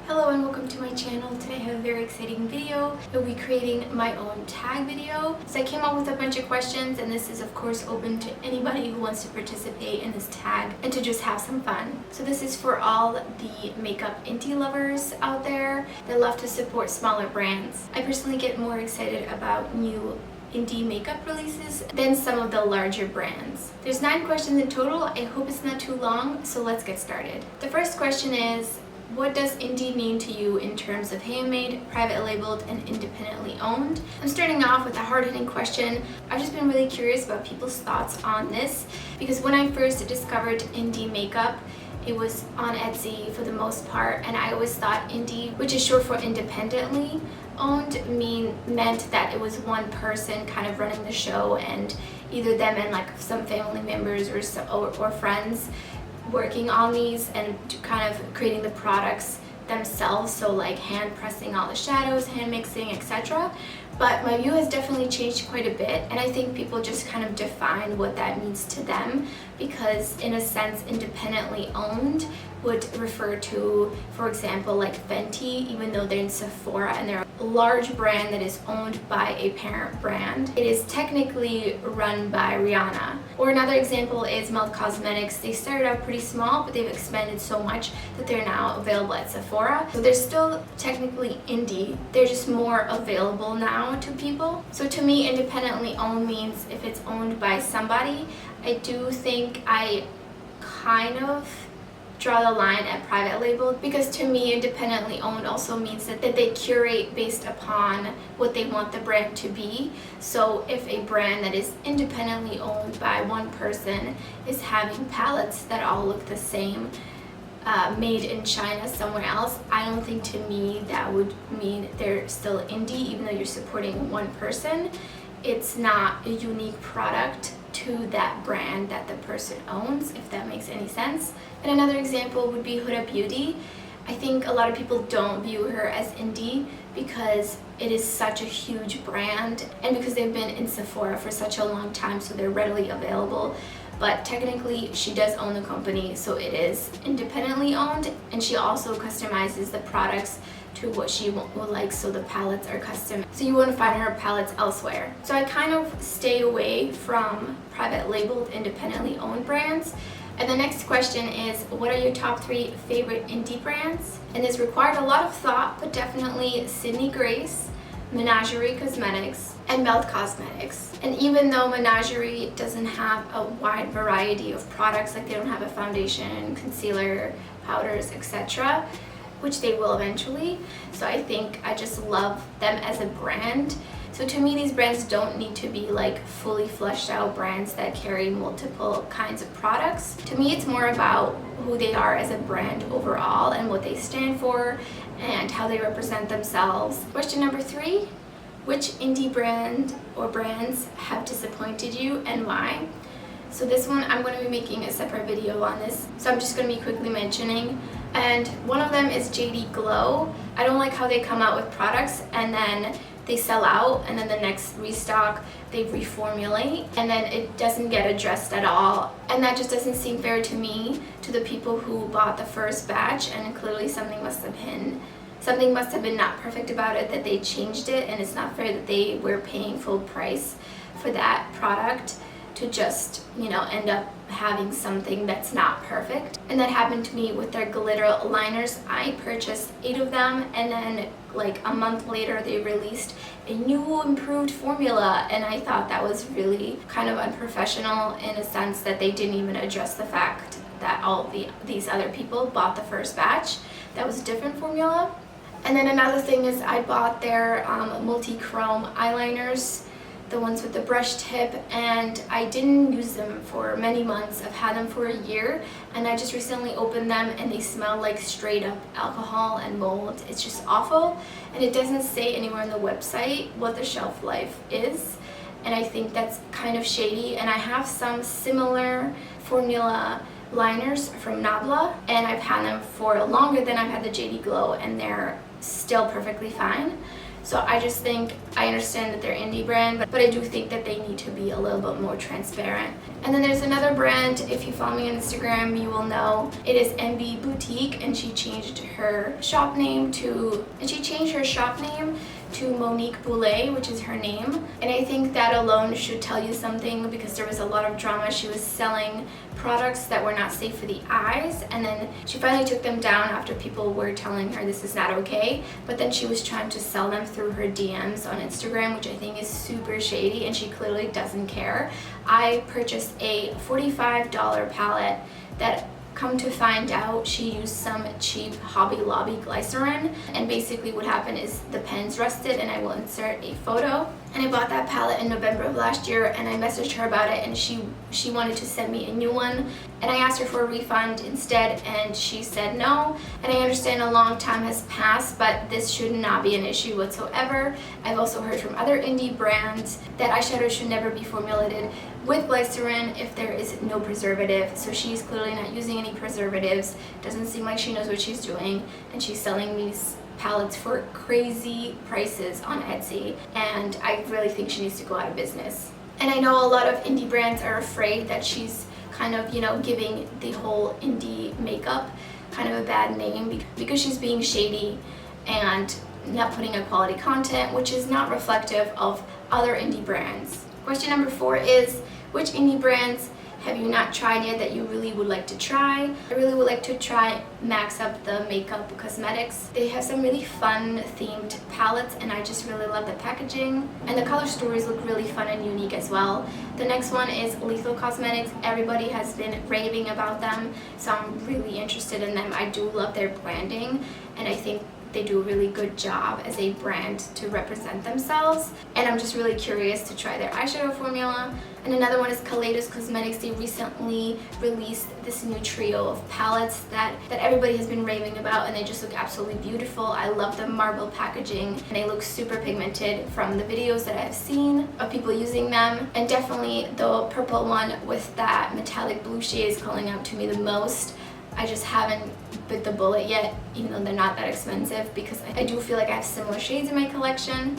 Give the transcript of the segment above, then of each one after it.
Hello and welcome to my channel. Today I have a very exciting video. I'll be creating my own tag video. So I came up with a bunch of questions, and this is of course open to anybody who wants to participate in this tag and to just have some fun. So this is for all the makeup indie lovers out there that love to support smaller brands. I personally get more excited about new indie makeup releases than some of the larger brands. There's 9 questions in total. I hope it's not too long, so let's get started. The first question is, what does indie mean to you in terms of handmade, private labeled, and independently owned? I'm starting off with a hard-hitting question. I've just been really curious about people's thoughts on this because when I first discovered indie makeup, it was on Etsy for the most part, and I always thought indie, which is short for independently owned, meant that it was one person kind of running the show, and either them and like some family members or friends working on these and kind of creating the products themselves, so like hand pressing all the shadows, hand mixing, etc. But my view has definitely changed quite a bit, and I think people just kind of define what that means to them, because in a sense independently owned would refer to, for example, like Fenty, even though they're in Sephora and they're a large brand that is owned by a parent brand, it is technically run by Rihanna. Or another example is Melt Cosmetics. They started out pretty small, but they've expanded so much that they're now available at Sephora. So they're still technically indie, they're just more available now to people. So to me, independently owned means if it's owned by somebody. I do think I kind of draw the line at private label, because to me independently owned also means that they curate based upon what they want the brand to be. So if a brand that is independently owned by one person is having palettes that all look the same, made in China somewhere else, I don't think to me that would mean they're still indie, even though you're supporting one person. It's not a unique product to that brand that the person owns, if that makes any sense. And another example would be Huda Beauty. I think a lot of people don't view her as indie because it is such a huge brand, and because they've been in Sephora for such a long time, so they're readily available. But technically she does own the company, so it is independently owned, and she also customizes the products to what she would like, so the palettes are custom, so you wouldn't find her palettes elsewhere. So I kind of stay away from private labeled independently owned brands. And the next question is, what are your top 3 favorite indie brands? And this required a lot of thought, but definitely Sydney Grace, Menagerie Cosmetics, and Melt Cosmetics. And even though Menagerie doesn't have a wide variety of products, like they don't have a foundation, concealer, powders, etc., which they will eventually, so I think I just love them as a brand. So to me, these brands don't need to be like fully fleshed out brands that carry multiple kinds of products. To me, it's more about who they are as a brand overall and what they stand for and how they represent themselves. Question number 3, which indie brand or brands have disappointed you and why? So this one, I'm going to be making a separate video on this, so I'm just going to be quickly mentioning. And one of them is JD Glow. I don't like how they come out with products and then they sell out, and then the next restock they reformulate and then it doesn't get addressed at all, and that just doesn't seem fair to me, to the people who bought the first batch, and clearly something must have been not perfect about it, that they changed it, and it's not fair that they were paying full price for that product to just, end up having something that's not perfect. And that happened to me with their glitter liners. I purchased 8 of them, and then like a month later they released a new improved formula, and I thought that was really kind of unprofessional, in a sense that they didn't even address the fact that all these other people bought the first batch that was a different formula. And then another thing is, I bought their multi-chrome eyeliners, the ones with the brush tip, and I didn't use them for many months. I've had them for a year, and I just recently opened them and they smell like straight up alcohol and mold. It's just awful, and it doesn't say anywhere on the website what the shelf life is, and I think that's kind of shady. And I have some similar formula liners from Nabla, and I've had them for longer than I've had the JD Glow, and they're still perfectly fine. So I just think, I understand that they're indie brand, but I do think that they need to be a little bit more transparent. And then there's another brand, if you follow me on Instagram, you will know. It is NB Boutique, and she changed her shop name to Monique Boulay, which is her name. And I think that alone should tell you something, because there was a lot of drama. She was selling products that were not safe for the eyes, and then she finally took them down after people were telling her this is not okay. But then she was trying to sell them through her DMs on Instagram, which I think is super shady, and she clearly doesn't care. I purchased a $45 palette that, come to find out, she used some cheap Hobby Lobby glycerin, and basically what happened is the pens rusted, and I will insert a photo. And I bought that palette in November of last year, and I messaged her about it, and she wanted to send me a new one, and I asked her for a refund instead, and she said no. And I understand a long time has passed, but this should not be an issue whatsoever. I've also heard from other indie brands that eyeshadow should never be formulated with glycerin if there is no preservative. So she's clearly not using any preservatives. Doesn't seem like she knows what she's doing, and she's selling these palettes for crazy prices on Etsy, and I really think she needs to go out of business. And I know a lot of indie brands are afraid that she's kind of, giving the whole indie makeup kind of a bad name because she's being shady and not putting out quality content, which is not reflective of other indie brands. Question number 4 is, which indie brands have you not tried yet that you really would like to try? I really would like to try Max Up the Makeup Cosmetics. They have some really fun themed palettes, and I just really love the packaging. And the color stories look really fun and unique as well. The next one is Lethal Cosmetics. Everybody has been raving about them, so I'm really interested in them. I do love their branding, and I think they do a really good job as a brand to represent themselves, and I'm just really curious to try their eyeshadow formula. And another one is Kaleidos Cosmetics. They recently released this new trio of palettes that everybody has been raving about, and they just look absolutely beautiful. I love the marble packaging, and they look super pigmented from the videos that I've seen of people using them. And definitely the purple one with that metallic blue shade is calling out to me the most. I just haven't bit the bullet yet, even though they're not that expensive, because I do feel like I have similar shades in my collection.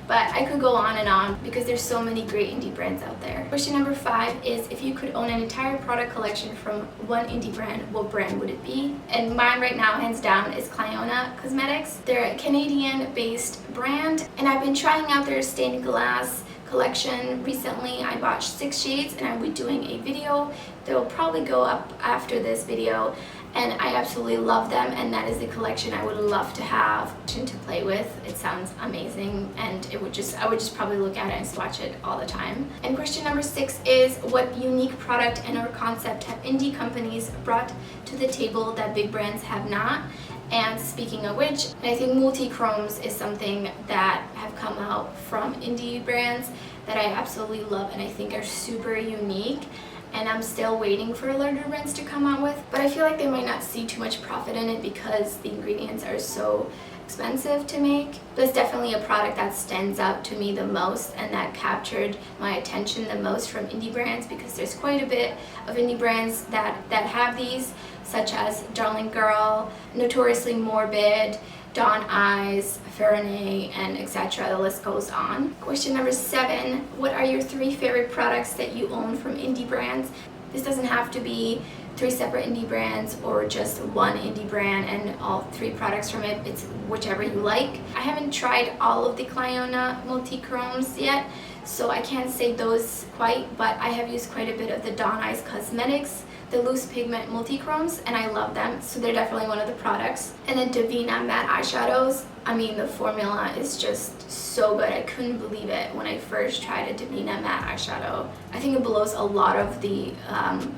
But I could go on and on because there's so many great indie brands out there. Question number 5 is, if you could own an entire product collection from one indie brand, what brand would it be? And mine right now, hands down, is Clionadh Cosmetics. They're a Canadian-based brand, and I've been trying out their stained glass collection recently. I bought 6 shades, and I'll be doing a video that will probably go up after this video, and I absolutely love them, and that is the collection I would love to have to play with. It sounds amazing, and I would just probably look at it and swatch it all the time. And question number 6 is, what unique product and or concept have indie companies brought to the table that big brands have not? And speaking of which, I think multi-chromes is something that have come out from indie brands that I absolutely love, and I think are super unique, and I'm still waiting for larger brands to come out with. But I feel like they might not see too much profit in it because the ingredients are so expensive to make. But it's definitely a product that stands out to me the most and that captured my attention the most from indie brands, because there's quite a bit of indie brands that have these, such as Darling Girl, Notoriously Morbid, Dawn Eyes, Farinay, and etc. The list goes on. Question number 7, what are your 3 favorite products that you own from indie brands? This doesn't have to be 3 separate indie brands or just one indie brand and all 3 products from it. It's whichever you like. I haven't tried all of the Clionadh multi-chromes yet, so I can't say those quite, but I have used quite a bit of the Dawn Eyes Cosmetics, the loose pigment multi-chromes, and I love them, so they're definitely one of the products. And then Divina matte eyeshadows. I mean, the formula is just so good. I couldn't believe it when I first tried a Divina matte eyeshadow. I think it blows a lot of the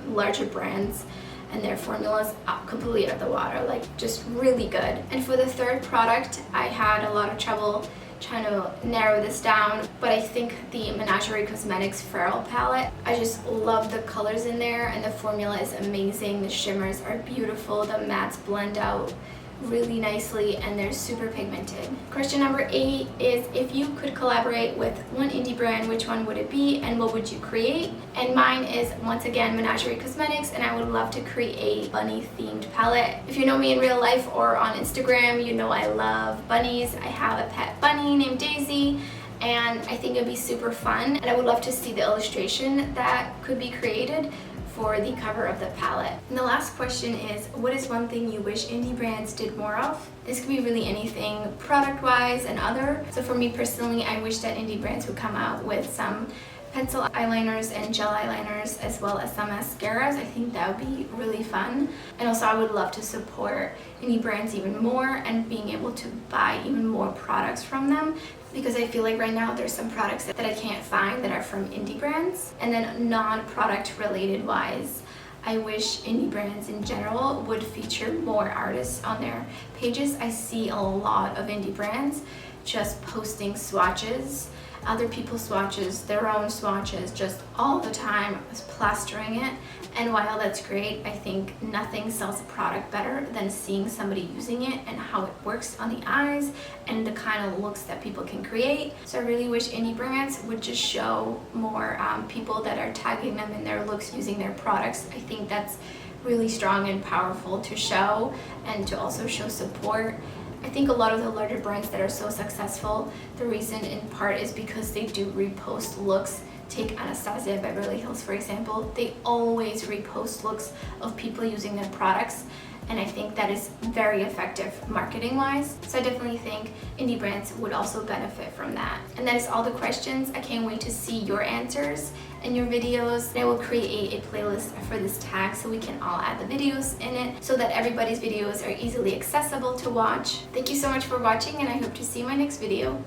larger brands and their formulas completely out of the water, like just really good. And for the 3rd product, I had a lot of trouble trying to narrow this down, but I think the Menagerie Cosmetics Feral palette, I just love the colors in there, and the formula is amazing. The shimmers are beautiful, the mattes blend out really nicely and they're super pigmented. Question number 8 is, if you could collaborate with one indie brand, which one would it be and what would you create? And mine is once again Menagerie Cosmetics, and I would love to create a bunny themed palette. If you know me in real life or on Instagram, you know I love bunnies. I have a pet bunny named Daisy, and I think it'd be super fun, and I would love to see the illustration that could be created for the cover of the palette. And the last question is, what is one thing you wish indie brands did more of? This could be really anything product-wise and other. So for me personally, I wish that indie brands would come out with some pencil eyeliners and gel eyeliners as well as some mascaras. I think that would be really fun. And also I would love to support indie brands even more and being able to buy even more products from them, because I feel like right now there's some products that I can't find that are from indie brands. And then non-product related wise, I wish indie brands in general would feature more artists on their pages. I see a lot of indie brands just posting swatches, other people's swatches, their own swatches, just all the time, plastering it. And while that's great, I think nothing sells a product better than seeing somebody using it and how it works on the eyes and the kind of looks that people can create. So I really wish indie brands would just show more people that are tagging them in their looks using their products. I think that's really strong and powerful to show, and to also show support. I think a lot of the larger brands that are so successful, the reason in part is because they do repost looks. Take Anastasia Beverly Hills, for example. They always repost looks of people using their products, and I think that is very effective marketing wise. So I definitely think indie brands would also benefit from that. And that is all the questions. I can't wait to see your answers and your videos. I will create a playlist for this tag so we can all add the videos in it so that everybody's videos are easily accessible to watch. Thank you so much for watching, and I hope to see you in my next video.